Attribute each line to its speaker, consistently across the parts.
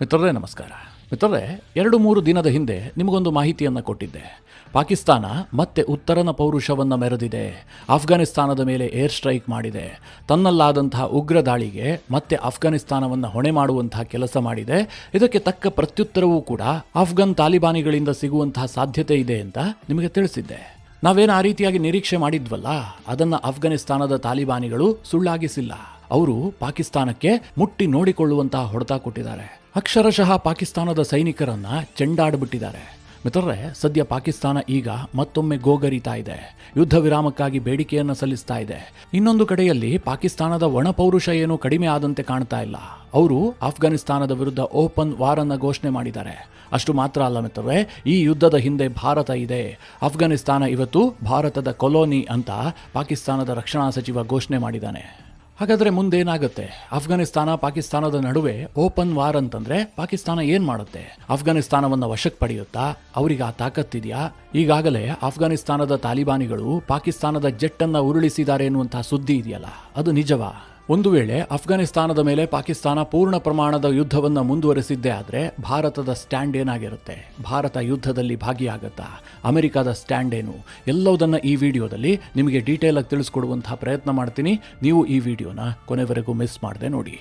Speaker 1: ಮಿತ್ರರೇ ನಮಸ್ಕಾರ. ಮಿತ್ರರೇ, 2-3 ದಿನದ ಹಿಂದೆ ನಿಮಗೊಂದು ಮಾಹಿತಿಯನ್ನು ಕೊಟ್ಟಿದ್ದೆ. ಪಾಕಿಸ್ತಾನ ಮತ್ತೆ ಉತ್ತರನ ಪೌರುಷವನ್ನು ಮೆರೆದಿದೆ. ಅಫ್ಘಾನಿಸ್ತಾನದ ಮೇಲೆ ಏರ್ ಸ್ಟ್ರೈಕ್ ಮಾಡಿದೆ. ತನ್ನಲ್ಲಾದಂತಹ ಉಗ್ರ ದಾಳಿಗೆ ಮತ್ತೆ ಅಫ್ಘಾನಿಸ್ತಾನವನ್ನು ಹೊಣೆ ಮಾಡುವಂತಹ ಕೆಲಸ ಮಾಡಿದೆ. ಇದಕ್ಕೆ ತಕ್ಕ ಪ್ರತ್ಯುತ್ತರವೂ ಕೂಡ ಅಫ್ಘಾನ್ ತಾಲಿಬಾನಿಗಳಿಂದ ಸಿಗುವಂತಹ ಸಾಧ್ಯತೆ ಇದೆ ಅಂತ ನಿಮಗೆ ತಿಳಿಸಿದ್ದೆ. ನಾವೇನು ಆ ರೀತಿಯಾಗಿ ನಿರೀಕ್ಷೆ ಮಾಡಿದ್ವಲ್ಲ, ಅದನ್ನು ಅಫ್ಘಾನಿಸ್ತಾನದ ತಾಲಿಬಾನಿಗಳು ಸುಳ್ಳಾಗಿಸಿಲ್ಲ. ಅವರು ಪಾಕಿಸ್ತಾನಕ್ಕೆ ಮುಟ್ಟಿ ನೋಡಿಕೊಳ್ಳುವಂತಹ ಹೊಡೆತ ಕೊಟ್ಟಿದ್ದಾರೆ. ಅಕ್ಷರಶಃ ಪಾಕಿಸ್ತಾನದ ಸೈನಿಕರನ್ನ ಚೆಂಡಾಡ್ಬಿಟ್ಟಿದ್ದಾರೆ. ಮಿತ್ರರೇ, ಸದ್ಯ ಪಾಕಿಸ್ತಾನ ಈಗ ಮತ್ತೊಮ್ಮೆ ಗೋಗರಿತಾ ಇದೆ. ಯುದ್ಧ ವಿರಾಮಕ್ಕಾಗಿ ಬೇಡಿಕೆಯನ್ನು ಸಲ್ಲಿಸ್ತಾ ಇದೆ. ಇನ್ನೊಂದು ಕಡೆಯಲ್ಲಿ ಪಾಕಿಸ್ತಾನದ ಒಣಪೌರುಷ ಏನೂ ಕಡಿಮೆ ಆದಂತೆ ಕಾಣ್ತಾ ಇಲ್ಲ. ಅವರು ಅಫ್ಘಾನಿಸ್ತಾನದ ವಿರುದ್ಧ ಓಪನ್ ವಾರ್ ಅನ್ನು ಘೋಷಣೆ ಮಾಡಿದ್ದಾರೆ. ಅಷ್ಟು ಮಾತ್ರ ಅಲ್ಲ ಮಿತ್ರರೇ, ಈ ಯುದ್ಧದ ಹಿಂದೆ ಭಾರತ ಇದೆ. ಅಫ್ಘಾನಿಸ್ತಾನ ಇವತ್ತು ಭಾರತದ ಕೊಲೋನಿ ಅಂತ ಪಾಕಿಸ್ತಾನದ ರಕ್ಷಣಾ ಸಚಿವ ಘೋಷಣೆ ಮಾಡಿದ್ದಾನೆ. ಹಾಗಾದರೆ ಮುಂದೇನಾಗುತ್ತೆ? ಅಫ್ಘಾನಿಸ್ತಾನ ಪಾಕಿಸ್ತಾನದ ನಡುವೆ ಓಪನ್ ವಾರ್ ಅಂತಂದ್ರೆ ಪಾಕಿಸ್ತಾನ ಏನ್ ಮಾಡುತ್ತೆ? ಅಫ್ಘಾನಿಸ್ತಾನವನ್ನು ವಶಕ್ಕೆ ಪಡೆಯುತ್ತಾ? ಅವರಿಗೆ ಆ ತಾಕತ್ತಿದೆಯಾ? ಈಗಾಗಲೇ ಅಫ್ಘಾನಿಸ್ತಾನದ ತಾಲಿಬಾನಿಗಳು ಪಾಕಿಸ್ತಾನದ ಜೆಟ್ ಅನ್ನ ಉರುಳಿಸಿದ್ದಾರೆ ಎನ್ನುವಂತಹ ಸುದ್ದಿ ಇದೆಯಲ್ಲ, ಅದು ನಿಜವಾ? ಒಂದು ವೇಳೆ ಅಫ್ಘಾನಿಸ್ತಾನದ ಮೇಲೆ ಪಾಕಿಸ್ತಾನ ಪೂರ್ಣ ಪ್ರಮಾಣದ ಯುದ್ಧವನ್ನು ಮುಂದುವರೆಸಿದ್ದೇ ಆದರೆ ಭಾರತದ ಸ್ಟ್ಯಾಂಡ್ ಏನಾಗಿರುತ್ತೆ? ಭಾರತ ಯುದ್ಧದಲ್ಲಿ ಭಾಗಿಯಾಗುತ್ತಾ? ಅಮೆರಿಕದ ಸ್ಟ್ಯಾಂಡ್ ಏನು? ಎಲ್ಲವುದನ್ನು ಈ ವಿಡಿಯೋದಲ್ಲಿ ನಿಮಗೆ ಡೀಟೇಲ್ ಆಗಿ ತಿಳಿಸ್ಕೊಡುವಂತಹ ಪ್ರಯತ್ನ ಮಾಡ್ತೀನಿ. ನೀವು ಈ ವಿಡಿಯೋನ ಕೊನೆವರೆಗೂ ಮಿಸ್ ಮಾಡದೆ ನೋಡಿ.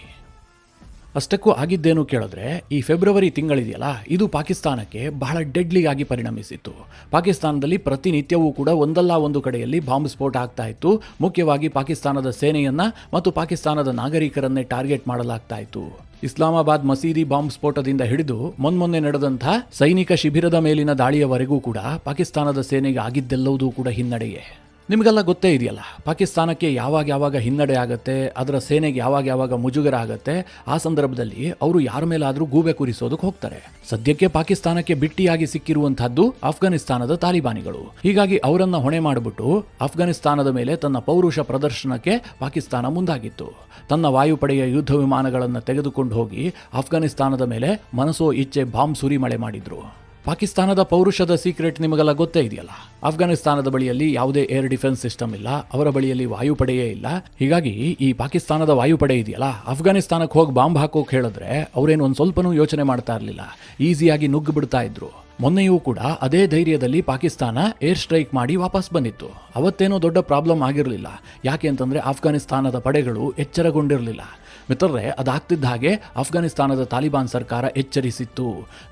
Speaker 1: ಅಷ್ಟಕ್ಕೂ ಆಗಿದ್ದೇನು ಕೇಳಿದ್ರೆ, ಈ ಫೆಬ್ರವರಿ ತಿಂಗಳಿದೆಯಲ್ಲ, ಇದು ಪಾಕಿಸ್ತಾನಕ್ಕೆ ಬಹಳ ಡೆಡ್ಲಿ ಆಗಿ ಪರಿಣಮಿಸಿತ್ತು. ಪಾಕಿಸ್ತಾನದಲ್ಲಿ ಪ್ರತಿನಿತ್ಯವೂ ಕೂಡ ಒಂದಲ್ಲ ಒಂದು ಕಡೆಯಲ್ಲಿ ಬಾಂಬ್ ಸ್ಫೋಟ ಆಗ್ತಾ ಇತ್ತು. ಮುಖ್ಯವಾಗಿ ಪಾಕಿಸ್ತಾನದ ಸೇನೆಯನ್ನ ಮತ್ತು ಪಾಕಿಸ್ತಾನದ ನಾಗರಿಕರನ್ನೇ ಟಾರ್ಗೆಟ್ ಮಾಡಲಾಗ್ತಾ ಇತ್ತು. ಇಸ್ಲಾಮಾಬಾದ್ ಮಸೀದಿ ಬಾಂಬ್ ಸ್ಫೋಟದಿಂದ ಹಿಡಿದು ಮೊನ್ನೆ ನಡೆದಂಥ ಸೈನಿಕ ಶಿಬಿರದ ಮೇಲಿನ ದಾಳಿಯವರೆಗೂ ಕೂಡ ಪಾಕಿಸ್ತಾನದ ಸೇನೆಗೆ ಆಗಿದ್ದೆಲ್ಲವುದೂ ಕೂಡ ಹಿನ್ನಡೆಯೇ. ನಿಮಗೆಲ್ಲ ಗೊತ್ತೇ ಇದೆಯಲ್ಲ, ಪಾಕಿಸ್ತಾನಕ್ಕೆ ಯಾವಾಗ ಹಿನ್ನಡೆ ಆಗುತ್ತೆ, ಅದರ ಸೇನೆಗೆ ಯಾವಾಗ ಮುಜುಗರ ಆಗುತ್ತೆ, ಆ ಸಂದರ್ಭದಲ್ಲಿ ಅವರು ಯಾರ ಮೇಲಾದರೂ ಗೂಬೆ ಕೂರಿಸೋದಕ್ಕೆ ಹೋಗ್ತಾರೆ. ಸದ್ಯಕ್ಕೆ ಪಾಕಿಸ್ತಾನಕ್ಕೆ ಬಿಟ್ಟಿಯಾಗಿ ಸಿಕ್ಕಿರುವಂತಹದ್ದು ಅಫ್ಘಾನಿಸ್ತಾನದ ತಾಲಿಬಾನಿಗಳು. ಹೀಗಾಗಿ ಅವರನ್ನ ಹೊಣೆ ಮಾಡಿಬಿಟ್ಟು ಅಫ್ಘಾನಿಸ್ತಾನದ ಮೇಲೆ ತನ್ನ ಪೌರುಷ ಪ್ರದರ್ಶನಕ್ಕೆ ಪಾಕಿಸ್ತಾನ ಮುಂದಾಗಿತ್ತು. ತನ್ನ ವಾಯುಪಡೆಯ ಯುದ್ಧ ವಿಮಾನಗಳನ್ನು ತೆಗೆದುಕೊಂಡು ಹೋಗಿ ಅಫ್ಘಾನಿಸ್ತಾನದ ಮೇಲೆ ಮನಸೋ ಇಚ್ಛೆ ಬಾಂಬ್ ಸುರಿಮಳೆ ಮಾಡಿದ್ರು. ಪಾಕಿಸ್ತಾನದ ಪೌರುಷದ ಸೀಕ್ರೆಟ್ ನಿಮಗೆಲ್ಲ ಗೊತ್ತೇ ಇದೆಯಲ್ಲ. ಅಫ್ಘಾನಿಸ್ತಾನದ ಬಳಿಯಲ್ಲಿ ಯಾವುದೇ ಏರ್ ಡಿಫೆನ್ಸ್ ಸಿಸ್ಟಮ್ ಇಲ್ಲ, ಅವರ ಬಳಿಯಲ್ಲಿ ವಾಯುಪಡೆಯೇ ಇಲ್ಲ. ಹೀಗಾಗಿ ಈ ಪಾಕಿಸ್ತಾನದ ವಾಯುಪಡೆ ಇದೆಯಲ್ಲ, ಅಫ್ಘಾನಿಸ್ತಾನಕ್ಕೆ ಹೋಗಿ ಬಾಂಬ್ ಹಾಕೋಕೆ ಹೇಳಿದ್ರೆ ಅವರೇನು ಒಂದು ಸ್ವಲ್ಪನೂ ಯೋಚನೆ ಮಾಡ್ತಾ ಇರಲಿಲ್ಲ. ಈಸಿಯಾಗಿ ನುಗ್ಗಿ ಬಿಡ್ತಾ ಇದ್ರು. ಮೊನ್ನೆಯೂ ಕೂಡ ಅದೇ ಧೈರ್ಯದಲ್ಲಿ ಪಾಕಿಸ್ತಾನ ಏರ್ ಸ್ಟ್ರೈಕ್ ಮಾಡಿ ವಾಪಸ್ ಬಂದಿತ್ತು. ಅವತ್ತೇನೋ ದೊಡ್ಡ ಪ್ರಾಬ್ಲಮ್ ಆಗಿರಲಿಲ್ಲ. ಯಾಕೆ ಅಂತಂದ್ರೆ ಅಫ್ಘಾನಿಸ್ತಾನದ ಪಡೆಗಳು ಎಚ್ಚರಗೊಂಡಿರಲಿಲ್ಲ. ಮಿತ್ರರೇ, ಅದಾಗ್ತಿದ್ದ ಹಾಗೆ ಅಫ್ಘಾನಿಸ್ತಾನದ ತಾಲಿಬಾನ್ ಸರ್ಕಾರ ಎಚ್ಚರಿಸಿತ್ತು.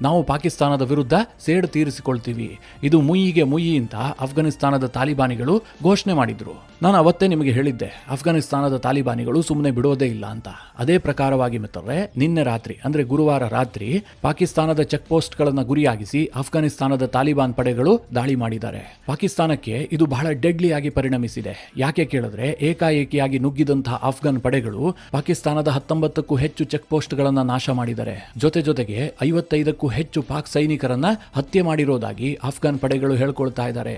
Speaker 1: ನಾವು ಪಾಕಿಸ್ತಾನದ ವಿರುದ್ಧ ಸೇಡು ತೀರಿಸಿಕೊಳ್ತೀವಿ, ಇದು ಮುಯ್ಯಿಗೆ ಮುಯ್ಯಿ ಅಂತ ಅಫ್ಘಾನಿಸ್ತಾನದ ತಾಲಿಬಾನಿಗಳು ಘೋಷಣೆ ಮಾಡಿದ್ರು. ನಾನು ಅವತ್ತೇ ನಿಮಗೆ ಹೇಳಿದ್ದೆ, ಅಫ್ಘಾನಿಸ್ತಾನದ ತಾಲಿಬಾನಿಗಳು ಸುಮ್ಮನೆ ಬಿಡೋದೇ ಇಲ್ಲ ಅಂತ. ಅದೇ ಪ್ರಕಾರವಾಗಿ ಮಿತ್ರರೇ, ನಿನ್ನೆ ರಾತ್ರಿ ಅಂದ್ರೆ ಗುರುವಾರ ರಾತ್ರಿ ಪಾಕಿಸ್ತಾನದ ಚೆಕ್ ಪೋಸ್ಟ್ಗಳನ್ನು ಗುರಿಯಾಗಿಸಿ ಅಫ್ಘಾನಿಸ್ತಾನದ ತಾಲಿಬಾನ್ ಪಡೆಗಳು ದಾಳಿ ಮಾಡಿದ್ದಾರೆ. ಪಾಕಿಸ್ತಾನಕ್ಕೆ ಇದು ಬಹಳ ಡೆಡ್ಲಿ ಆಗಿ ಪರಿಣಮಿಸಿದೆ. ಯಾಕೆ ಕೇಳಿದ್ರೆ, ಏಕಾಏಕಿಯಾಗಿ ನುಗ್ಗಿದಂತಹ ಅಫ್ಘಾನ್ ಪಡೆಗಳು ಪಾಕಿಸ್ತಾನದ 19ಕ್ಕೂ ಹೆಚ್ಚು ಚೆಕ್ ಪೋಸ್ಟ್ಗಳನ್ನು ನಾಶ ಮಾಡಿದ್ದಾರೆ. ಜೊತೆಗೆ 55ಕ್ಕೂ ಹೆಚ್ಚು ಪಾಕ್ ಸೈನಿಕರನ್ನ ಹತ್ಯೆ ಮಾಡಿರೋದಾಗಿ ಅಫ್ಘಾನ್ ಪಡೆಗಳು ಹೇಳ್ಕೊಳ್ತಾ ಇದ್ದಾರೆ.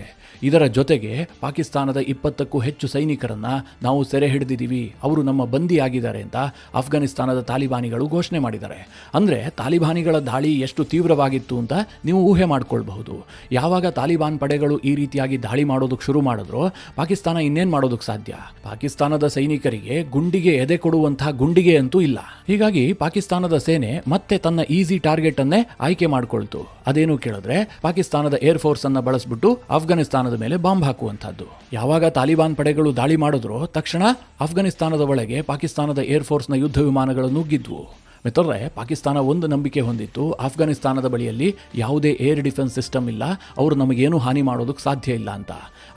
Speaker 1: ಇದರ ಜೊತೆಗೆ ಪಾಕಿಸ್ತಾನದ 20ಕ್ಕೂ ಹೆಚ್ಚು ಸೈನಿಕರನ್ನ ನಾವು ಸೆರೆ ಹಿಡಿದಿದ್ದೀವಿ, ಅವರು ನಮ್ಮ ಬಂದಿಯಾಗಿದ್ದಾರೆ ಅಂತ ಅಫ್ಘಾನಿಸ್ತಾನದ ತಾಲಿಬಾನಿಗಳು ಘೋಷಣೆ ಮಾಡಿದ್ದಾರೆ. ಅಂದ್ರೆ ತಾಲಿಬಾನಿಗಳ ದಾಳಿ ಎಷ್ಟು ತೀವ್ರವಾಗಿತ್ತು ಅಂತ ನೀವು ಊಹೆ ಮಾಡ್ಕೊಳ್ಬಹುದು. ಯಾವಾಗ ತಾಲಿಬಾನ್ ಪಡೆಗಳು ಈ ರೀತಿಯಾಗಿ ದಾಳಿ ಮಾಡೋದಕ್ಕೆ ಶುರು ಮಾಡಿದ್ರು, ಪಾಕಿಸ್ತಾನ ಇನ್ನೇನ್ ಮಾಡೋದಕ್ಕೆ ಸಾಧ್ಯ? ಪಾಕಿಸ್ತಾನದ ಸೈನಿಕರಿಗೆ ಗುಂಡಿಗೆ ಎದೆ ಕೊಡುವಂತಹ ಗುಂಡಿಗೆ ಅಂತೂ ಇಲ್ಲ. ಹೀಗಾಗಿ ಪಾಕಿಸ್ತಾನದ ಸೇನೆ ಮತ್ತೆ ತನ್ನ ಈಸಿ ಟಾರ್ಗೆಟ್ ಅನ್ನೇ ಆಯ್ಕೆ ಮಾಡಿಕೊಳ್ತು. ಅದೇನು ಕೇಳಿದ್ರೆ, ಪಾಕಿಸ್ತಾನದ ಏರ್ ಫೋರ್ಸ್ ಅನ್ನ ಬಳಸ್ಬಿಟ್ಟು ಅಫ್ಘಾನಿಸ್ತಾನದ ಮೇಲೆ ಬಾಂಬ್ ಹಾಕುವಂತಹದ್ದು. ಯಾವಾಗ ತಾಲಿಬಾನ್ ಪಡೆಗಳು ದಾಳಿ ಮಾಡಿದ್ರು, ತಕ್ಷಣ ಅಫ್ಘಾನಿಸ್ತಾನದ ಒಳಗೆ ಪಾಕಿಸ್ತಾನದ ಏರ್ ಫೋರ್ಸ್ ನ ಯುದ್ಧ ವಿಮಾನಗಳು ನುಗ್ಗಿದ್ವು. ಮಿತ್ರರೇ, ಪಾಕಿಸ್ತಾನ ಒಂದು ನಂಬಿಕೆ ಹೊಂದಿತ್ತು, ಅಫ್ಘಾನಿಸ್ತಾನದ ಬಳಿಯಲ್ಲಿ ಯಾವುದೇ ಏರ್ ಡಿಫೆನ್ಸ್ ಸಿಸ್ಟಮ್ ಇಲ್ಲ, ಅವರು ನಮಗೇನು ಹಾನಿ ಮಾಡೋದಕ್ಕೆ ಸಾಧ್ಯ ಇಲ್ಲ ಅಂತ.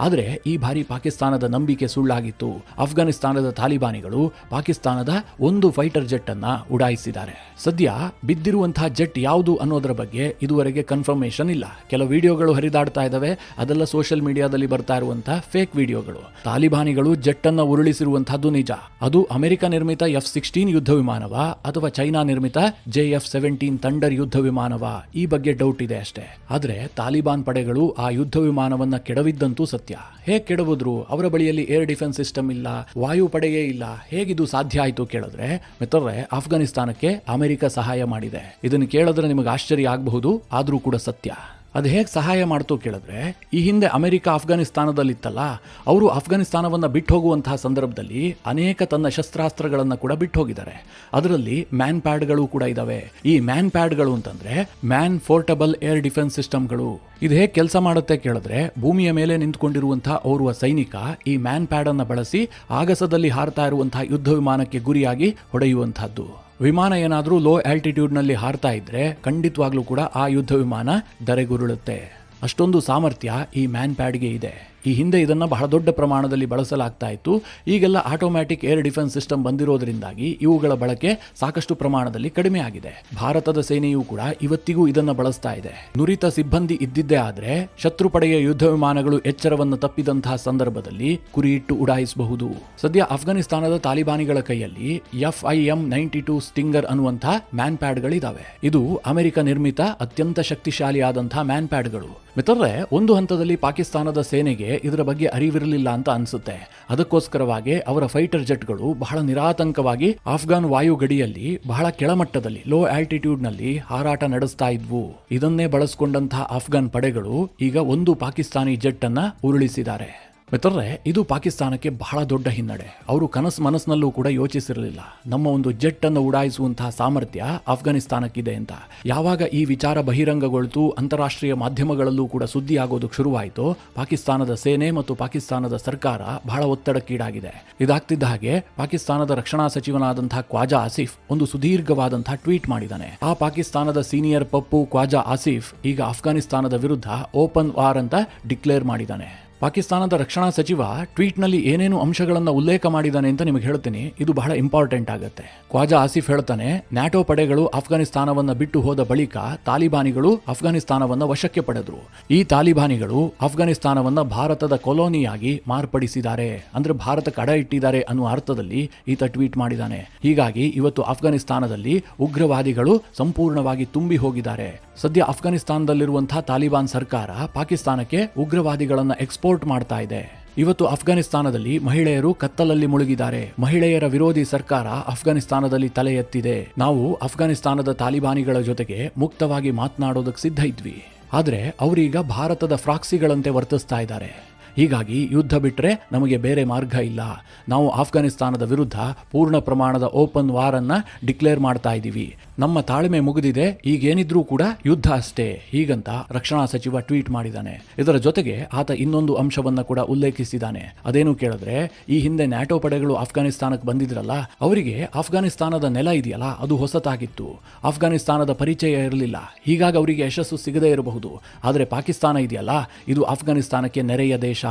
Speaker 1: ಆದರೆ ಈ ಬಾರಿ ಪಾಕಿಸ್ತಾನದ ನಂಬಿಕೆ ಸುಳ್ಳಾಗಿತ್ತು. ಅಫ್ಘಾನಿಸ್ತಾನದ ತಾಲಿಬಾನಿಗಳು ಪಾಕಿಸ್ತಾನದ ಒಂದು ಫೈಟರ್ ಜೆಟ್ ಅನ್ನ ಉಡಾಯಿಸಿದ್ದಾರೆ. ಸದ್ಯ ಬಿದ್ದಿರುವಂತಹ ಜೆಟ್ ಯಾವುದು ಅನ್ನೋದರ ಬಗ್ಗೆ ಇದುವರೆಗೆ ಕನ್ಫರ್ಮೇಷನ್ ಇಲ್ಲ. ಕೆಲವು ವಿಡಿಯೋಗಳು ಹರಿದಾಡ್ತಾ ಇದ್ದಾವೆ, ಅದೆಲ್ಲ ಸೋಷಿಯಲ್ ಮೀಡಿಯಾದಲ್ಲಿ ಬರ್ತಾ ಇರುವಂತಹ ಫೇಕ್ ವಿಡಿಯೋಗಳು. ತಾಲಿಬಾನಿಗಳು ಜೆಟ್ ಅನ್ನ ಉರುಳಿಸಿರುವಂತಹದ್ದು ನಿಜ. ಅದು ಅಮೆರಿಕ ನಿರ್ಮಿತ F-16 ಯುದ್ಧ ವಿಮಾನವ ಅಥವಾ ಚೈನಾ ನಿರ್ಮಿತ JF-17 ಥಂಡರ್ ಯುದ್ಧ ವಿಮಾನವ? ಈ ಬಗ್ಗೆ ಡೌಟ್ ಇದೆ ಅಷ್ಟೇ. ಆದ್ರೆ ತಾಲಿಬಾನ್ ಪಡೆಗಳು ಆ ಯುದ್ಧ ವಿಮಾನವನ್ನ ಕೆಡವಿದ್ದಂತೂ ಸತ್ಯ. ಹೇಗೆ ಕೆಡವಿದ್ರು? ಅವರ ಬಳಿಯಲ್ಲಿ ಏರ್ ಡಿಫೆನ್ಸ್ ಸಿಸ್ಟಮ್ ಇಲ್ಲ, ವಾಯುಪಡೆಯೇ ಇಲ್ಲ. ಹೇಗಿದು ಸಾಧ್ಯ ಆಯ್ತು ಕೇಳಿದ್ರೆ, ಮಿತ್ರರೇ, ಅಫ್ಘಾನಿಸ್ತಾನಕ್ಕೆ ಅಮೆರಿಕ ಸಹಾಯ ಮಾಡಿದೆ. ಇದನ್ನು ಕೇಳಿದ್ರೆ ನಿಮಗೆ ಆಶ್ಚರ್ಯ ಆಗಬಹುದು, ಆದ್ರೂ ಕೂಡ ಸತ್ಯ. ಅದು ಹೇಗೆ ಸಹಾಯ ಮಾಡ್ತು ಕೇಳಿದ್ರೆ, ಈ ಹಿಂದೆ ಅಮೆರಿಕ ಅಫ್ಘಾನಿಸ್ತಾನದಲ್ಲಿತ್ತಲ್ಲ, ಅವರು ಅಫ್ಘಾನಿಸ್ತಾನವನ್ನು ಬಿಟ್ಟು ಹೋಗುವಂತಹ ಸಂದರ್ಭದಲ್ಲಿ ಅನೇಕ ತನ್ನ ಶಸ್ತ್ರಾಸ್ತ್ರಗಳನ್ನು ಕೂಡ ಬಿಟ್ಟು ಹೋಗಿದ್ದಾರೆ. ಅದರಲ್ಲಿ ಮ್ಯಾನ್ ಪ್ಯಾಡ್ಗಳು ಕೂಡ ಇದಾವೆ. ಈ ಮ್ಯಾನ್ ಪ್ಯಾಡ್ಗಳು ಅಂತಂದ್ರೆ ಮ್ಯಾನ್ ಪೋರ್ಟಬಲ್ ಏರ್ ಡಿಫೆನ್ಸ್ ಸಿಸ್ಟಮ್ಗಳು. ಇದು ಹೇಗೆ ಕೆಲಸ ಮಾಡುತ್ತೆ ಕೇಳಿದ್ರೆ, ಭೂಮಿಯ ಮೇಲೆ ನಿಂತ್ಕೊಂಡಿರುವಂತಹ ಓರ್ವ ಸೈನಿಕ ಈ ಮ್ಯಾನ್ ಪ್ಯಾಡ್ ಅನ್ನು ಬಳಸಿ ಆಗಸದಲ್ಲಿ ಹಾರ್ತಾ ಇರುವಂತಹ ಯುದ್ಧ ವಿಮಾನಕ್ಕೆ ಗುರಿಯಾಗಿ ಹೊಡೆಯುವಂತಹದ್ದು. ವಿಮಾನ ಏನಾದರೂ ಲೋ ಆಲ್ಟಿಟ್ಯೂಡ್ನಲ್ಲಿ ಹಾರ್ತಾ ಇದ್ರೆ ಖಂಡಿತವಾಗ್ಲೂ ಕೂಡ ಆ ಯುದ್ಧ ವಿಮಾನ ಧರೆಗುರುಳುತ್ತೆ. ಅಷ್ಟೊಂದು ಸಾಮರ್ಥ್ಯ ಈ ಮ್ಯಾನ್ ಪ್ಯಾಡ್ಗೆ ಇದೆ. ಈ ಹಿಂದೆ ಇದನ್ನು ಬಹಳ ದೊಡ್ಡ ಪ್ರಮಾಣದಲ್ಲಿ ಬಳಸಲಾಗ್ತಾ ಇತ್ತು. ಈಗೆಲ್ಲ ಆಟೋಮ್ಯಾಟಿಕ್ ಏರ್ ಡಿಫೆನ್ಸ್ ಸಿಸ್ಟಮ್ ಬಂದಿರೋದ್ರಿಂದಾಗಿ ಇವುಗಳ ಬಳಕೆ ಸಾಕಷ್ಟು ಪ್ರಮಾಣದಲ್ಲಿ ಕಡಿಮೆ ಆಗಿದೆ. ಭಾರತದ ಸೇನೆಯೂ ಕೂಡ ಇವತ್ತಿಗೂ ಇದನ್ನು ಬಳಸ್ತಾ ಇದೆ. ನುರಿತ ಸಿಬ್ಬಂದಿ ಇದ್ದಿದ್ದೇ ಆದ್ರೆ ಶತ್ರು ಪಡೆಯ ಯುದ್ಧ ವಿಮಾನಗಳು ಎಚ್ಚರವನ್ನು ತಪ್ಪಿದಂತಹ ಸಂದರ್ಭದಲ್ಲಿ ಗುರಿಯಿಟ್ಟು ಉಡಾಯಿಸಬಹುದು. ಸದ್ಯ ಅಫ್ಘಾನಿಸ್ತಾನದ ತಾಲಿಬಾನಿಗಳ ಕೈಯಲ್ಲಿ FIM-92 ಸ್ಟಿಂಗರ್ ಅನ್ನುವಂತಹ ಮ್ಯಾನ್ ಪ್ಯಾಡ್ಗಳಿದಾವೆ. ಇದು ಅಮೆರಿಕ ನಿರ್ಮಿತ ಅತ್ಯಂತ ಶಕ್ತಿಶಾಲಿಯಾದಂತಹ ಮ್ಯಾನ್ ಪ್ಯಾಡ್ಗಳು. ಮಿತ್ರರೇ, ಒಂದು ಹಂತದಲ್ಲಿ ಪಾಕಿಸ್ತಾನದ ಸೇನೆಗೆ ಇದರ ಬಗ್ಗೆ ಅರಿವಿರಲಿಲ್ಲ ಅಂತ ಅನ್ಸುತ್ತೆ. ಅದಕ್ಕೋಸ್ಕರವಾಗಿ ಅವರ ಫೈಟರ್ ಜೆಟ್ಗಳು ಬಹಳ ನಿರಾತಂಕವಾಗಿ ಆಫ್ಘಾನ್ ವಾಯು ಗಡಿಯಲ್ಲಿ ಬಹಳ ಕೆಳಮಟ್ಟದಲ್ಲಿ ಲೋ ಆಲ್ಟಿಟ್ಯೂಡ್ ನಲ್ಲಿ ಹಾರಾಟ ನಡೆಸ್ತಾ ಇದ್ವು. ಇದನ್ನೇ ಬಳಸಿಕೊಂಡಂತಹ ಆಫ್ಘಾನ್ ಪಡೆಗಳು ಈಗ ಒಂದು ಪಾಕಿಸ್ತಾನಿ ಜೆಟ್ ಅನ್ನ ಉರುಳಿಸಿದ್ದಾರೆ. ಮಿತ್ರರೇ, ಇದು ಪಾಕಿಸ್ತಾನಕ್ಕೆ ಬಹಳ ದೊಡ್ಡ ಹಿನ್ನಡೆ. ಅವರು ಮನಸ್ಸಿನಲ್ಲೂ ಕೂಡ ಯೋಚಿಸಿರಲಿಲ್ಲ ನಮ್ಮ ಒಂದು ಜೆಟ್ ಅನ್ನು ಉಡಾಯಿಸುವಂತಹ ಸಾಮರ್ಥ್ಯ ಅಫ್ಘಾನಿಸ್ತಾನಕ್ಕಿದೆ ಅಂತ. ಯಾವಾಗ ಈ ವಿಚಾರ ಬಹಿರಂಗಗೊಳ್ತು, ಅಂತಾರಾಷ್ಟ್ರೀಯ ಮಾಧ್ಯಮಗಳಲ್ಲೂ ಕೂಡ ಸುದ್ದಿ ಆಗೋದಕ್ಕೆ ಶುರುವಾಯಿತು, ಪಾಕಿಸ್ತಾನದ ಸೇನೆ ಮತ್ತು ಪಾಕಿಸ್ತಾನದ ಸರ್ಕಾರ ಬಹಳ ಒತ್ತಡಕ್ಕೀಡಾಗಿದೆ. ಇದಾಗ್ತಿದ್ದ ಹಾಗೆ ಪಾಕಿಸ್ತಾನದ ರಕ್ಷಣಾ ಸಚಿವನಾದಂತಹ ಖ್ವಾಜಾ ಆಸಿಫ್ ಒಂದು ಸುದೀರ್ಘವಾದಂತಹ ಟ್ವೀಟ್ ಮಾಡಿದ್ದಾನೆ. ಆ ಪಾಕಿಸ್ತಾನದ ಸೀನಿಯರ್ ಪಪ್ಪು ಖ್ವಾಜಾ ಆಸಿಫ್ ಈಗ ಅಫ್ಘಾನಿಸ್ತಾನದ ವಿರುದ್ಧ ಓಪನ್ ವಾರ್ ಅಂತ ಡಿಕ್ಲೇರ್ ಮಾಡಿದ್ದಾನೆ. ಪಾಕಿಸ್ತಾನದ ರಕ್ಷಣಾ ಸಚಿವ ಟ್ವೀಟ್ನಲ್ಲಿ ಏನೇನು ಅಂಶಗಳನ್ನು ಉಲ್ಲೇಖ ಮಾಡಿದ್ದಾನೆ ಅಂತ ನಿಮಗೆ ಹೇಳ್ತೀನಿ. ಇದು ಬಹಳ ಇಂಪಾರ್ಟೆಂಟ್ ಆಗುತ್ತೆ. ಖ್ವಾಜಾ ಆಸಿಫ್ ಹೇಳ್ತಾನೆ, ನ್ಯಾಟೋ ಪಡೆಗಳು ಅಫ್ಘಾನಿಸ್ತಾನವನ್ನು ಬಿಟ್ಟು ಹೋದ ಬಳಿಕ ತಾಲಿಬಾನಿಗಳು ಅಫ್ಘಾನಿಸ್ತಾನವನ್ನು ವಶಕ್ಕೆ ಪಡೆದ್ರು. ಈ ತಾಲಿಬಾನಿಗಳು ಅಫ್ಘಾನಿಸ್ತಾನವನ್ನು ಭಾರತದ ಕೊಲೋನಿಯಾಗಿ ಮಾರ್ಪಡಿಸಿದ್ದಾರೆ, ಅಂದ್ರೆ ಭಾರತಕ್ಕೆ ಅಡ ಇಟ್ಟಿದ್ದಾರೆ ಅನ್ನುವ ಅರ್ಥದಲ್ಲಿ ಈತ ಟ್ವೀಟ್ ಮಾಡಿದ್ದಾನೆ. ಹೀಗಾಗಿ ಇವತ್ತು ಅಫ್ಘಾನಿಸ್ತಾನದಲ್ಲಿ ಉಗ್ರವಾದಿಗಳು ಸಂಪೂರ್ಣವಾಗಿ ತುಂಬಿ ಹೋಗಿದ್ದಾರೆ. ಸದ್ಯ ಅಫ್ಘಾನಿಸ್ತಾನದಲ್ಲಿರುವಂತಹ ತಾಲಿಬಾನ್ ಸರ್ಕಾರ ಪಾಕಿಸ್ತಾನಕ್ಕೆ ಉಗ್ರವಾದಿಗಳನ್ನು ಎಕ್ಸ್ಪೋರ್ಟ್ ಮಾಡ್ತಾ ಇದೆ. ಇವತ್ತು ಅಫ್ಘಾನಿಸ್ತಾನದಲ್ಲಿ ಮಹಿಳೆಯರು ಕತ್ತಲಲ್ಲಿ ಮುಳುಗಿದ್ದಾರೆ. ಮಹಿಳೆಯರ ವಿರೋಧಿ ಸರ್ಕಾರ ಅಫ್ಘಾನಿಸ್ತಾನದಲ್ಲಿ ತಲೆ ಎತ್ತಿದೆ. ನಾವು ಅಫ್ಘಾನಿಸ್ತಾನದ ತಾಲಿಬಾನಿಗಳ ಜೊತೆಗೆ ಮುಕ್ತವಾಗಿ ಮಾತನಾಡೋದಕ್ಕೆ ಸಿದ್ಧ ಇದ್ವಿ, ಆದ್ರೆ ಅವರೀಗ ಭಾರತದ ಫ್ರಾಕ್ಸಿಗಳಂತೆ ವರ್ತಿಸ್ತಾ ಇದ್ದಾರೆ. ಹೀಗಾಗಿ ಯುದ್ಧ ಬಿಟ್ಟರೆ ನಮಗೆ ಬೇರೆ ಮಾರ್ಗ ಇಲ್ಲ. ನಾವು ಅಫ್ಘಾನಿಸ್ತಾನದ ವಿರುದ್ಧ ಪೂರ್ಣ ಪ್ರಮಾಣದ ಓಪನ್ ವಾರ್ ಅನ್ನ ಡಿಕ್ಲೇರ್ ಮಾಡ್ತಾ ಇದ್ದೀವಿ. ನಮ್ಮ ತಾಳ್ಮೆ ಮುಗಿದಿದೆ, ಈಗೇನಿದ್ರೂ ಕೂಡ ಯುದ್ಧ ಅಷ್ಟೇ, ಹೀಗಂತ ರಕ್ಷಣಾ ಸಚಿವ ಟ್ವೀಟ್ ಮಾಡಿದ್ದಾನೆ. ಇದರ ಜೊತೆಗೆ ಆತ ಇನ್ನೊಂದು ಅಂಶವನ್ನ ಕೂಡ ಉಲ್ಲೇಖಿಸಿದ್ದಾನೆ. ಅದೇನು ಕೇಳಿದ್ರೆ, ಈ ಹಿಂದೆ ನ್ಯಾಟೋ ಪಡೆಗಳು ಅಫ್ಘಾನಿಸ್ತಾನಕ್ಕೆ ಬಂದಿದ್ರಲ್ಲ, ಅವರಿಗೆ ಅಫ್ಘಾನಿಸ್ತಾನದ ನೆಲ ಇದೆಯಲ್ಲ ಅದು ಹೊಸತಾಗಿತ್ತು. ಅಫ್ಘಾನಿಸ್ತಾನದ ಪರಿಚಯ ಇರಲಿಲ್ಲ. ಹೀಗಾಗಿ ಅವರಿಗೆ ಯಶಸ್ಸು ಸಿಗದೇ ಇರಬಹುದು. ಆದರೆ ಪಾಕಿಸ್ತಾನ ಇದೆಯಲ್ಲ, ಇದು ಅಫ್ಘಾನಿಸ್ತಾನಕ್ಕೆ ನೆರೆಯ ದೇಶ.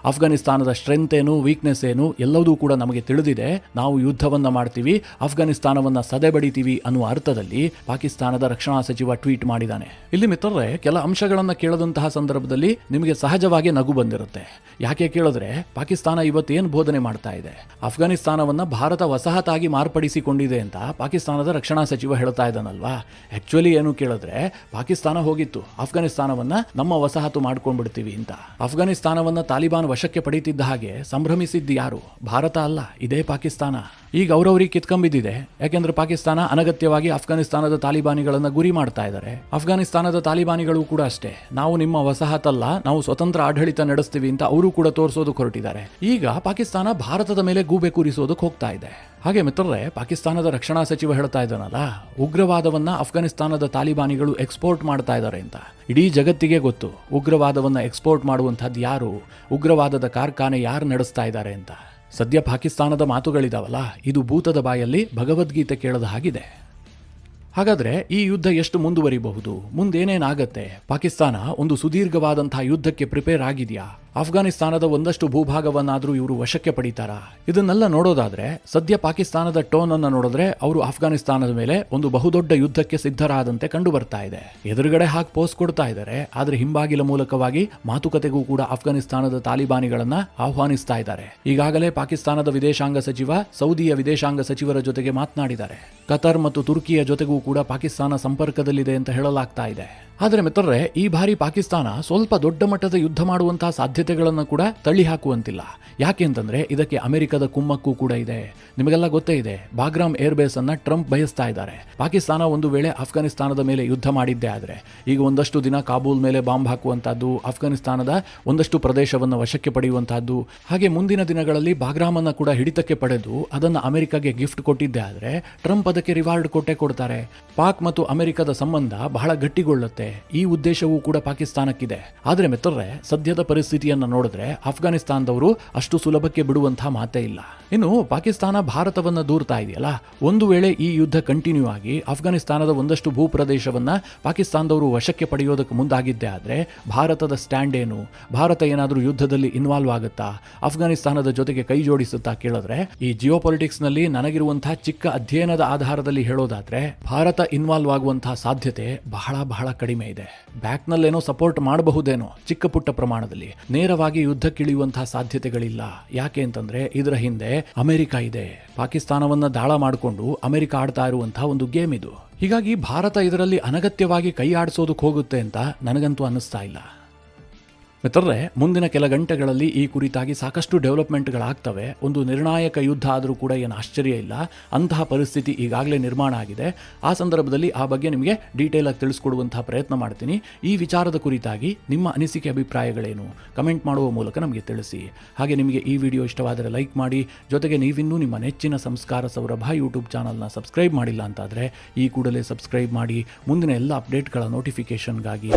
Speaker 1: ಅಫ್ಘಾನಿಸ್ತಾನದ ಸ್ಟ್ರೆಂತ್ ಏನು, ವೀಕ್ನೆಸ್ ಏನು ಎಲ್ಲವೂ ಕೂಡ ನಮಗೆ ತಿಳಿದಿದೆ. ನಾವು ಯುದ್ಧವನ್ನ ಮಾಡ್ತೀವಿ, ಅಫ್ಘಾನಿಸ್ತಾನವನ್ನ ಸದೆಬಡಿತೀವಿ ಅನ್ನುವ ಅರ್ಥದಲ್ಲಿ ಪಾಕಿಸ್ತಾನದ ರಕ್ಷಣಾ ಸಚಿವ ಟ್ವೀಟ್ ಮಾಡಿದ್ದಾನೆ. ಇಲ್ಲಿ ಮಿತ್ರರೇ, ಕೆಲ ಅಂಶಗಳನ್ನ ಕೇಳದಂತಹ ಸಂದರ್ಭದಲ್ಲಿ ನಿಮಗೆ ಸಹಜವಾಗಿ ನಗು ಬಂದಿರುತ್ತೆ. ಯಾಕೆ ಕೇಳಿದ್ರೆ, ಪಾಕಿಸ್ತಾನ ಇವತ್ತೇನು ಬೋಧನೆ ಮಾಡ್ತಾ ಇದೆ, ಅಫ್ಘಾನಿಸ್ತಾನವನ್ನ ಭಾರತ ವಸಾಹತಾಗಿ ಮಾರ್ಪಡಿಸಿಕೊಂಡಿದೆ ಅಂತ ಪಾಕಿಸ್ತಾನದ ರಕ್ಷಣಾ ಸಚಿವ ಹೇಳ್ತಾ ಇದ್ದಾನಲ್ವಾ. ಆಕ್ಚುಲಿ ಏನು ಕೇಳಿದ್ರೆ, ಪಾಕಿಸ್ತಾನ ಹೋಗಿತ್ತು ಅಫ್ಘಾನಿಸ್ತಾನವನ್ನ ನಮ್ಮ ವಸಾಹತು ಮಾಡ್ಕೊಂಡ್ಬಿಡ್ತೀವಿ ಅಂತ. ಅಫ್ಘಾನಿಸ್ತಾನವನ್ನ ತಾಲಿಬಾನ್ ವಶಕ್ಕೆ ಪಡೀತಿದ್ದ ಹಾಗೆ ಸಂಭ್ರಮಿಸಿದ್ದು ಯಾರು? ಭಾರತ ಅಲ್ಲ, ಇದೇ ಪಾಕಿಸ್ತಾನ. ಈಗ ಅವರವರಿಗೆ ಕಿತ್ಕೊಂಬಿದ್ದಿದೆ. ಯಾಕೆಂದ್ರೆ ಪಾಕಿಸ್ತಾನ ಅನಗತ್ಯವಾಗಿ ಅಫ್ಘಾನಿಸ್ತಾನದ ತಾಲಿಬಾನಿಗಳನ್ನ ಗುರಿ ಮಾಡ್ತಾ ಇದ್ದಾರೆ. ಅಫ್ಘಾನಿಸ್ತಾನದ ತಾಲಿಬಾನಿಗಳು ಕೂಡ ಅಷ್ಟೇ, ನಾವು ನಿಮ್ಮ ವಸಾಹತಲ್ಲ, ನಾವು ಸ್ವತಂತ್ರ ಆಡಳಿತ ನಡೆಸ್ತೀವಿ ಅಂತ ಅವರು ಕೂಡ ತೋರಿಸೋದಕ್ಕೆ ಹೊರಟಿದ್ದಾರೆ. ಈಗ ಪಾಕಿಸ್ತಾನ ಭಾರತದ ಮೇಲೆ ಗೂಬೆ ಕೂರಿಸೋದಕ್ಕೆ ಹೋಗ್ತಾ ಇದೆ. ಹಾಗೆ ಮಿತ್ರರೇ, ಪಾಕಿಸ್ತಾನದ ರಕ್ಷಣಾ ಸಚಿವ ಹೇಳ್ತಾ ಇದ್ದಾನಲ್ಲ, ಉಗ್ರವಾದವನ್ನ ಅಫ್ಘಾನಿಸ್ತಾನದ ತಾಲಿಬಾನಿಗಳು ಎಕ್ಸ್ಪೋರ್ಟ್ ಮಾಡ್ತಾ ಇದ್ದಾರೆ ಅಂತ. ಇಡೀ ಜಗತ್ತಿಗೆ ಗೊತ್ತು ಉಗ್ರವಾದವನ್ನ ಎಕ್ಸ್ಪೋರ್ಟ್ ಮಾಡುವಂತಹದ್ದು ಯಾರು, ಉಗ್ರವಾದದ ಕಾರ್ಖಾನೆ ಯಾರು ನಡೆಸ್ತಾ ಇದ್ದಾರೆ ಅಂತ. ಸದ್ಯ ಪಾಕಿಸ್ತಾನದ ಮಾತುಗಳಿದಾವಲ್ಲ, ಇದು ಭೂತದ ಬಾಯಲ್ಲಿ ಭಗವದ್ಗೀತೆ ಕೇಳದ ಹಾಗಿದೆ. ಹಾಗಾದ್ರೆ ಈ ಯುದ್ಧ ಎಷ್ಟು ಮುಂದುವರಿಬಹುದು, ಮುಂದೇನೇನಾಗತ್ತೆ? ಪಾಕಿಸ್ತಾನ ಒಂದು ಸುದೀರ್ಘವಾದಂತಹ ಯುದ್ಧಕ್ಕೆ ಪ್ರಿಪೇರ್ ಆಗಿದೆಯಾ? ಅಫ್ಘಾನಿಸ್ತಾನದ ಒಂದಷ್ಟು ಭೂಭಾಗವನ್ನಾದ್ರೂ ಇವರು ವಶಕ್ಕೆ ಪಡೀತಾರಾ? ಇದನ್ನೆಲ್ಲ ನೋಡೋದಾದ್ರೆ ಸದ್ಯ ಪಾಕಿಸ್ತಾನದ ಟೋನ್ ಅನ್ನ ನೋಡಿದ್ರೆ ಅವರು ಅಫ್ಘಾನಿಸ್ತಾನದ ಮೇಲೆ ಒಂದು ಬಹುದೊಡ್ಡ ಯುದ್ಧಕ್ಕೆ ಸಿದ್ಧರಾದಂತೆ ಕಂಡು ಬರ್ತಾ ಇದೆ. ಎದುರುಗಡೆ ಹಾಕಿ ಪೋಸ್ ಕೊಡ್ತಾ ಇದ್ದಾರೆ, ಆದ್ರೆ ಹಿಂಬಾಗಿಲ ಮೂಲಕವಾಗಿ ಮಾತುಕತೆಗೂ ಕೂಡ ಅಫ್ಘಾನಿಸ್ತಾನದ ತಾಲಿಬಾನಿಗಳನ್ನ ಆಹ್ವಾನಿಸ್ತಾ ಇದ್ದಾರೆ. ಈಗಾಗಲೇ ಪಾಕಿಸ್ತಾನದ ವಿದೇಶಾಂಗ ಸಚಿವ ಸೌದಿಯ ವಿದೇಶಾಂಗ ಸಚಿವರ ಜೊತೆಗೆ ಮಾತನಾಡಿದ್ದಾರೆ. ಕತಾರ್ ಮತ್ತು ತುರ್ಕಿಯ ಜೊತೆಗೂ ಕೂಡ ಪಾಕಿಸ್ತಾನ ಸಂಪರ್ಕದಲ್ಲಿದೆ ಅಂತ ಹೇಳಲಾಗ್ತಾ ಇದೆ. ಆದರೆ ಮಿತ್ರರೇ, ಈ ಬಾರಿ ಪಾಕಿಸ್ತಾನ ಸ್ವಲ್ಪ ದೊಡ್ಡ ಮಟ್ಟದ ಯುದ್ಧ ಮಾಡುವಂತಹ ಸಾಧ್ಯತೆಗಳನ್ನು ಕೂಡ ತಳ್ಳಿ ಹಾಕುವಂತಿಲ್ಲ. ಯಾಕೆ ಅಂತಂದ್ರೆ ಇದಕ್ಕೆ ಅಮೆರಿಕದ ಕುಮ್ಮಕ್ಕೂ ಕೂಡ ಇದೆ. ನಿಮಗೆಲ್ಲ ಗೊತ್ತೇ ಇದೆ, ಬಾಗ್ರಾಮ್ ಏರ್ ಬೇಸ್ ಅನ್ನ ಟ್ರಂಪ್ ಬಯಸ್ತಾ ಇದ್ದಾರೆ. ಪಾಕಿಸ್ತಾನ ಒಂದು ವೇಳೆ ಅಫ್ಘಾನಿಸ್ತಾನದ ಮೇಲೆ ಯುದ್ಧ ಮಾಡಿದ್ದೇ ಆದ್ರೆ ಈಗ ಒಂದಷ್ಟು ದಿನ ಕಾಬೂಲ್ ಮೇಲೆ ಬಾಂಬ್ ಹಾಕುವಂತಹದ್ದು, ಅಫ್ಘಾನಿಸ್ತಾನದ ಒಂದಷ್ಟು ಪ್ರದೇಶವನ್ನು ವಶಕ್ಕೆ ಪಡೆಯುವಂತಹದ್ದು, ಹಾಗೆ ಮುಂದಿನ ದಿನಗಳಲ್ಲಿ ಬಾಗ್ರಾಮ್ ಅನ್ನ ಕೂಡ ಹಿಡಿತಕ್ಕೆ ಪಡೆದು ಅದನ್ನ ಅಮೆರಿಕಾಗೆ ಗಿಫ್ಟ್ ಕೊಟ್ಟಿದ್ದೇ ಆದ್ರೆ ಟ್ರಂಪ್ ಅದಕ್ಕೆ ರಿವಾರ್ಡ್ ಕೊಟ್ಟೆ ಕೊಡ್ತಾರೆ. ಪಾಕ್ ಮತ್ತು ಅಮೆರಿಕದ ಸಂಬಂಧ ಬಹಳ ಗಟ್ಟಿಗೊಳ್ಳುತ್ತೆ. ಈ ಉದ್ದೇಶವೂ ಕೂಡ ಪಾಕಿಸ್ತಾನಕ್ಕಿದೆ. ಆದರೆ ಮಿತ್ರರೇ, ಸದ್ಯದ ಪರಿಸ್ಥಿತಿಯನ್ನು ನೋಡಿದ್ರೆ ಅಫ್ಘಾನಿಸ್ತಾನದವರು ಅಷ್ಟು ಸುಲಭಕ್ಕೆ ಬಿಡುವಂತಹ ಮಾತೇ ಇಲ್ಲ. ಇನ್ನು ಪಾಕಿಸ್ತಾನ ಭಾರತವನ್ನ ದೂರ್ತಾ ಇದೆಯಲ್ಲ, ಒಂದು ವೇಳೆ ಈ ಯುದ್ಧ ಕಂಟಿನ್ಯೂ ಆಗಿ ಅಫ್ಘಾನಿಸ್ತಾನದ ಒಂದಷ್ಟು ಭೂಪ್ರದೇಶವನ್ನ ಪಾಕಿಸ್ತಾನದವರು ವಶಕ್ಕೆ ಪಡೆಯೋದಕ್ಕೆ ಮುಂದಾಗಿದ್ದೇ ಆದ್ರೆ ಭಾರತದ ಸ್ಟ್ಯಾಂಡ್ ಏನು? ಭಾರತ ಏನಾದರೂ ಯುದ್ಧದಲ್ಲಿ ಇನ್ವಾಲ್ವ್ ಆಗುತ್ತಾ? ಅಫ್ಘಾನಿಸ್ತಾನದ ಜೊತೆಗೆ ಕೈ ಜೋಡಿಸುತ್ತಾ ಕೇಳಿದ್ರೆ, ಈ ಜಿಯೋಪೊಲಿಟಿಕ್ಸ್ ನಲ್ಲಿ ನನಗಿರುವಂತಹ ಚಿಕ್ಕ ಅಧ್ಯಯನದ ಆಧಾರದಲ್ಲಿ ಹೇಳೋದಾದ್ರೆ ಭಾರತ ಇನ್ವಾಲ್ವ್ ಆಗುವಂತಹ ಸಾಧ್ಯತೆ ಬಹಳ ಬಹಳ ಕಡಿಮೆ ಇದೆ. ಬ್ಯಾಕ್ ನಲ್ಲೇನೋ ಸಪೋರ್ಟ್ ಮಾಡಬಹುದೇನೋ ಚಿಕ್ಕ ಪುಟ್ಟ ಪ್ರಮಾಣದಲ್ಲಿ, ನೇರವಾಗಿ ಯುದ್ಧಕ್ಕಿಳಿಯುವಂತಹ ಸಾಧ್ಯತೆಗಳಿಲ್ಲ. ಯಾಕೆ ಅಂತಂದ್ರೆ ಇದರ ಹಿಂದೆ ಅಮೆರಿಕ ಇದೆ. ಪಾಕಿಸ್ತಾನವನ್ನ ದಾಳ ಮಾಡಿಕೊಂಡು ಅಮೆರಿಕ ಆಡ್ತಾ ಇರುವಂತಹ ಒಂದು ಗೇಮ್ ಇದು. ಹೀಗಾಗಿ ಭಾರತ ಇದರಲ್ಲಿ ಅನಗತ್ಯವಾಗಿ ಕೈ ಆಡಿಸೋದಕ್ಕೆ ಹೋಗುತ್ತೆ ಅಂತ ನನಗಂತೂ ಅನ್ನಿಸ್ತಾ ಇಲ್ಲ. ಮಿತ್ರರೇ, ಮುಂದಿನ ಕೆಲ ಗಂಟೆಗಳಲ್ಲಿ ಈ ಕುರಿತಾಗಿ ಸಾಕಷ್ಟು ಡೆವಲಪ್ಮೆಂಟ್ಗಳಾಗ್ತವೆ. ಒಂದು ನಿರ್ಣಾಯಕ ಯುದ್ಧ ಆದರೂ ಕೂಡ ಏನು ಆಶ್ಚರ್ಯ ಇಲ್ಲ. ಅಂತಹ ಪರಿಸ್ಥಿತಿ ಈಗಾಗಲೇ ನಿರ್ಮಾಣ ಆಗಿದೆ. ಆ ಸಂದರ್ಭದಲ್ಲಿ ಆ ಬಗ್ಗೆ ನಿಮಗೆ ಡೀಟೇಲ್ ಆಗಿ ತಿಳಿಸ್ಕೊಡುವಂತಹ ಪ್ರಯತ್ನ ಮಾಡ್ತೀನಿ. ಈ ವಿಚಾರದ ಕುರಿತಾಗಿ ನಿಮ್ಮ ಅನಿಸಿಕೆ ಅಭಿಪ್ರಾಯಗಳೇನು? ಕಮೆಂಟ್ ಮಾಡುವ ಮೂಲಕ ನಮಗೆ ತಿಳಿಸಿ. ಹಾಗೆ ನಿಮಗೆ ಈ ವಿಡಿಯೋ ಇಷ್ಟವಾದರೆ ಲೈಕ್ ಮಾಡಿ. ಜೊತೆಗೆ ನೀವಿನ್ನೂ ನಿಮ್ಮ ನೆಚ್ಚಿನ ಸಂಸ್ಕಾರ ಸೌರಭ ಯೂಟ್ಯೂಬ್ ಚಾನಲ್ನ ಸಬ್ಸ್ಕ್ರೈಬ್ ಮಾಡಿಲ್ಲ ಅಂತಾದರೆ ಈ ಕೂಡಲೇ ಸಬ್ಸ್ಕ್ರೈಬ್ ಮಾಡಿ. ಮುಂದಿನ ಎಲ್ಲ ಅಪ್ಡೇಟ್ಗಳ ನೋಟಿಫಿಕೇಷನ್ಗಾಗಿ